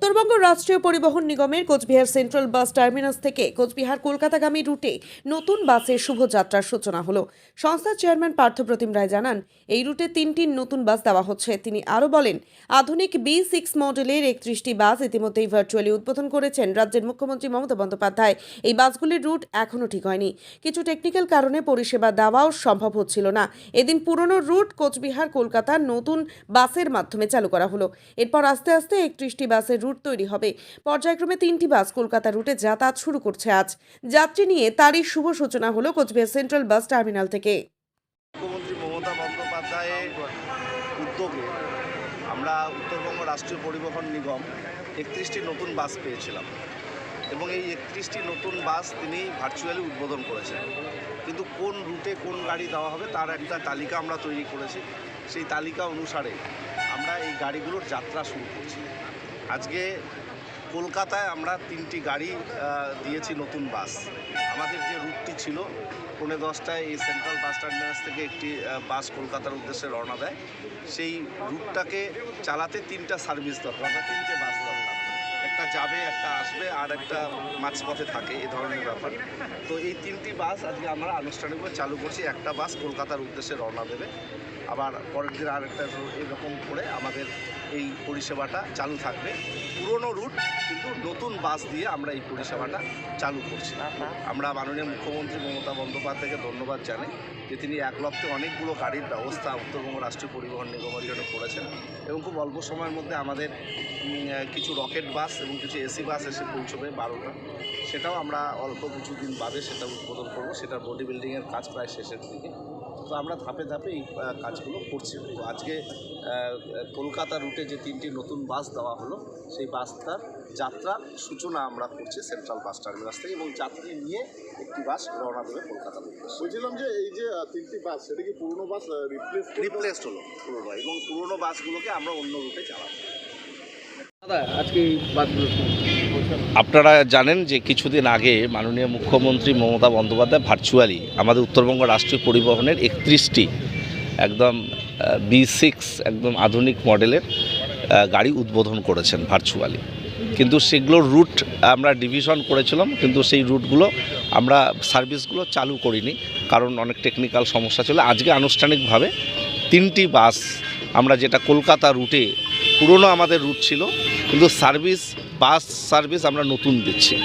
উত্তরবঙ্গ রাষ্ট্রীয় পরিবহন নিগমের কোচবিহার সেন্ট্রাল বাস টার্মিনাস থেকে কোচবিহার কলকাতাগামী রুটে নতুন বাসের শুভযাত্রার সূচনা হলো। সংস্থার চেয়ারম্যান পার্থপ্রতিম রায় জানান, এই রুটে 3টি নতুন বাস দেওয়া হচ্ছে। তিনি আরও বলেন, আধুনিক B6 মডেলের 31টি বাস ইতিমধ্যেই ভার্চুয়ালি উদ্বোধন করেছেন রাজ্যের মুখ্যমন্ত্রী মমতা বন্দ্যোপাধ্যায়। এই বাসগুলির রুট এখনও ঠিক হয়নি, কিছু টেকনিক্যাল কারণে পরিষেবা দেওয়াও সম্ভব হচ্ছিল না। এদিন পুরনো রুট কোচবিহার কলকাতা নতুন বাসের মাধ্যমে চালু করা হলো। এরপর আস্তে আস্তে 31টি বাসের রুট তৈরি হবে। পর্যায়ক্রমে 3টি বাস কলকাতা রুটে যাতায়াত শুরু করছে। আজ যাত্রী নিয়ে তারই শুভ সূচনা হলো কোচবিহার সেন্ট্রাল বাস টার্মিনাল থেকে। মুখ্যমন্ত্রী মমতা বন্দ্যোপাধ্যায়ের উদ্যোগে আমরা উত্তরবঙ্গ রাষ্ট্রীয় পরিবহন নিগম 31টি নতুন বাস পেয়েছিলাম এবং এই 31টি নতুন বাস তিনি ভার্চুয়ালি উদ্বোধন করেছেন। কিন্তু কোন রুটে কোন গাড়ি দেওয়া হবে তার একটা তালিকা আমরা তৈরি করেছি। সেই তালিকা অনুসারে আমরা এই গাড়িগুলোর যাত্রা শুরু করছি। আজকে কলকাতায় আমরা 3টি গাড়ি দিয়েছি নতুন বাস। আমাদের যে রুটটি ছিল 9:10টায় এই সেন্ট্রাল বাস টার্মিনাস থেকে একটি বাস কলকাতার উদ্দেশ্যে রওনা দেয়। সেই রুটটাকে চালাতে 3টা সার্ভিস দরকার, 3টে বাস দরকার। একটা যাবে, একটা আসবে, আর একটা মাঝপথে থাকে, এই ধরনের ব্যাপার। তো এই 3টি বাস আজকে আমরা আনুষ্ঠানিকভাবে চালু করছি। একটা বাস কলকাতার উদ্দেশ্যে রওনা দেবে, আবার পরের দিন আরেকটা এরকম করে আমাদের এই পরিষেবাটা চালু থাকবে। পুরনো রুট কিন্তু নতুন বাস দিয়ে আমরা এই পরিষেবাটা চালু করছি। আমরা মাননীয় মুখ্যমন্ত্রী মমতা বন্দ্যোপাধ্যায়কে ধন্যবাদ জানাই যে তিনি এক লক্ষে অনেকগুলো গাড়ির ব্যবস্থা উত্তরবঙ্গ রাষ্ট্রীয় পরিবহন নিগমের জন্য করেছেন এবং খুব অল্প সময়ের মধ্যে আমাদের কিছু রকেট বাস এবং কিছু এসি বাস এসে পৌঁছবে 12টা। সেটাও আমরা অল্প কিছুদিন বাদে সেটা উদ্বোধন করব। সেটার বডি বিল্ডিংয়ের কাজ প্রায় শেষের দিকে। তো আমরা ধাপে ধাপে এই কাজগুলো করছি। তো আজকে কলকাতা রুটে যে 3টি নতুন বাস দেওয়া হলো, সেই বাসটার যাত্রার সূচনা আমরা করছি সেন্ট্রাল বাস টার্মিনাস থেকে এবং যাত্রী নিয়ে একটি বাস রওনা দেবে কলকাতা রুটে। বলছিলাম যে এই যে 3টি বাস, সেটা কি পুরনো বাস রিপ্লেসড হলো পুরনো, এবং পুরনো বাসগুলোকে আমরা অন্য রুটে চালাবো। আপনারা জানেন যে কিছুদিন আগে মাননীয় মুখ্যমন্ত্রী মমতা বন্দ্যোপাধ্যায় ভার্চুয়ালি আমাদের উত্তরবঙ্গ রাষ্ট্রীয় পরিবহনের 31টি একদম B6 একদম আধুনিক মডেলের গাড়ি উদ্বোধন করেছেন ভার্চুয়ালি। কিন্তু সেগুলোর রুট আমরা ডিভিশন করেছিলাম, কিন্তু সেই রুটগুলো আমরা সার্ভিসগুলো চালু করিনি, কারণ অনেক টেকনিক্যাল সমস্যা ছিল। আজকে আনুষ্ঠানিকভাবে 3টি বাস আমরা, যেটা কলকাতা রুটে পুরনো আমাদের রুট ছিল, কিন্তু বাস সার্ভিস আমরা নতুন দিচ্ছি।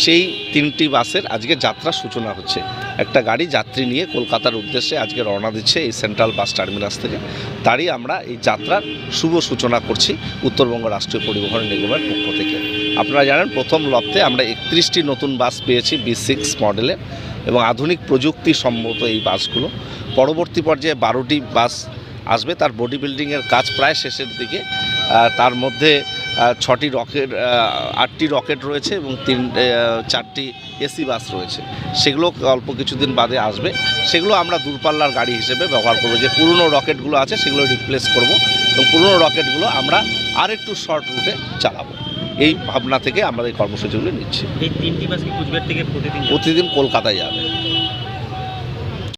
সেই 3টি বাসের আজকে যাত্রা সূচনা হচ্ছে। একটা গাড়ি যাত্রী নিয়ে কলকাতার উদ্দেশ্যে আজকে রওনা দিচ্ছে এই সেন্ট্রাল বাস টার্মিনাস থেকে। তারই আমরা এই যাত্রার শুভ সূচনা করছি উত্তরবঙ্গ রাষ্ট্রীয় পরিবহন নিগমের পক্ষ থেকে। আপনারা জানেন, প্রথম লপ্তে আমরা 31টি নতুন বাস পেয়েছি B6 মডেলের এবং আধুনিক প্রযুক্তি সম্মত এই বাসগুলো। পরবর্তী পর্যায়ে 12টি বাস আসবে, তার বডি বিল্ডিংয়ের কাজ প্রায় শেষের দিকে। তার মধ্যে 8টি রকেট রয়েছে এবং 4টি এসি বাস রয়েছে। সেগুলো অল্প কিছুদিন বাদে আসবে। সেগুলো আমরা দূরপাল্লার গাড়ি হিসেবে ব্যবহার করব। যে পুরনো রকেটগুলো আছে সেগুলো রিপ্লেস করব এবং পুরনো রকেটগুলো আমরা আরেকটু শর্ট রুটে চালাবো। এই ভাবনা থেকে আমরা এই কর্মসূচিগুলো নিচ্ছি। এই 3টি বাস কি কুচবিহার থেকে প্রতিদিন কলকাতায় যাবে।